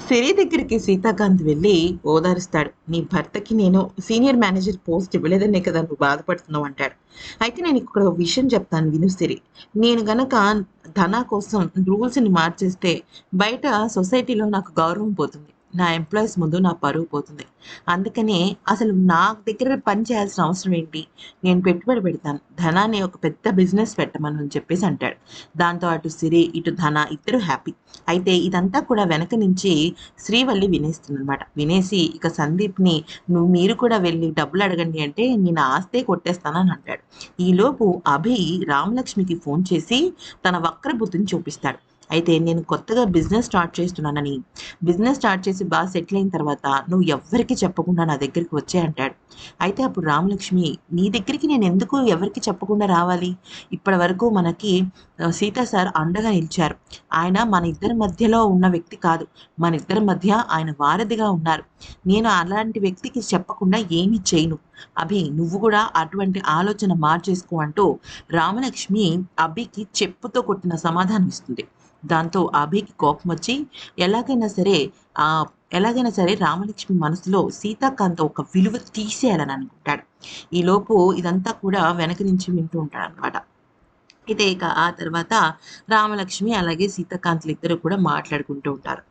సిరి దగ్గరికి సీతాకాంత్ వెళ్ళి ఓదారుస్తాడు. నీ భర్తకి నేను సీనియర్ మేనేజర్ పోస్ట్ ఇవ్వలేదనే కదా నువ్వు బాధపడుతున్నావు అంటాడు. అయితే నేను ఇక్కడ ఒక విషయం చెప్తాను విను సిరి. నేను గనక ధన కోసం రూల్స్ని మార్చేస్తే బయట సొసైటీలో నాకు గౌరవం పోతుంది. నా ఎంప్లాయీస్ ముందు నా పరువు పోతుంది. అందుకనే అసలు నా దగ్గర పని చేయాల్సిన అవసరం ఏంటి? నేను పెట్టుబడి పెడతాను. ధనాన్ని ఒక పెద్ద బిజినెస్ పెట్టమని అని చెప్పేసి అంటాడు. దాంతో అటు సిరి ఇటు ధన ఇద్దరు హ్యాపీ. అయితే ఇదంతా కూడా వెనక నుంచి శ్రీవల్లి వినేస్తుందనమాట. వినేసి ఇక సందీప్‌ని మీరు కూడా వెళ్లి డబ్బులు అడగండి అంటే నేను ఆస్తే కొట్టేస్తానని అంటాడు. ఈలోపు అభి రామలక్ష్మికి ఫోన్ చేసి తన వక్ర బుద్ధిని చూపిస్తాడు. అయితే నేను కొత్తగా బిజినెస్ స్టార్ట్ చేస్తున్నానని, బిజినెస్ స్టార్ట్ చేసి బాగా సెటిల్ అయిన తర్వాత నువ్వు ఎవ్వరికీ చెప్పకుండా నా దగ్గరికి వచ్చేయి అంటాడు. అయితే అప్పుడు రామలక్ష్మి, నీ దగ్గరికి నేను ఎందుకు ఎవరికీ చెప్పకుండా రావాలి? ఇప్పటి వరకు మనకి సీతా సార్ అండగా నిలిచారు. ఆయన మన ఇద్దరి మధ్యలో ఉన్న వ్యక్తి కాదు. మన ఇద్దరి మధ్య ఆయన వారధిగా ఉన్నారు. నేను అలాంటి వ్యక్తికి చెప్పకుండా ఏమీ చేయను. అభి, నువ్వు కూడా అటువంటి ఆలోచన మార్చేసుకో అంటూ రామలక్ష్మి అభికి చెప్పుతో కొట్టిన సమాధానం ఇస్తుంది. దాంతో అభికి కోపం వచ్చి ఎలాగైనా సరే ఆ ఎలాగైనా సరే రామలక్ష్మి మనసులో సీతాకాంత్ ఒక విలువ తీసేయాలని అనుకుంటాడు. ఈలోపు ఇదంతా కూడా వెనక నుంచి వింటూ ఉంటాడు అనమాట. అయితే ఇక ఆ తర్వాత రామలక్ష్మి అలాగే సీతాకాంత్‌లు ఇద్దరు కూడా మాట్లాడుకుంటూ ఉంటారు.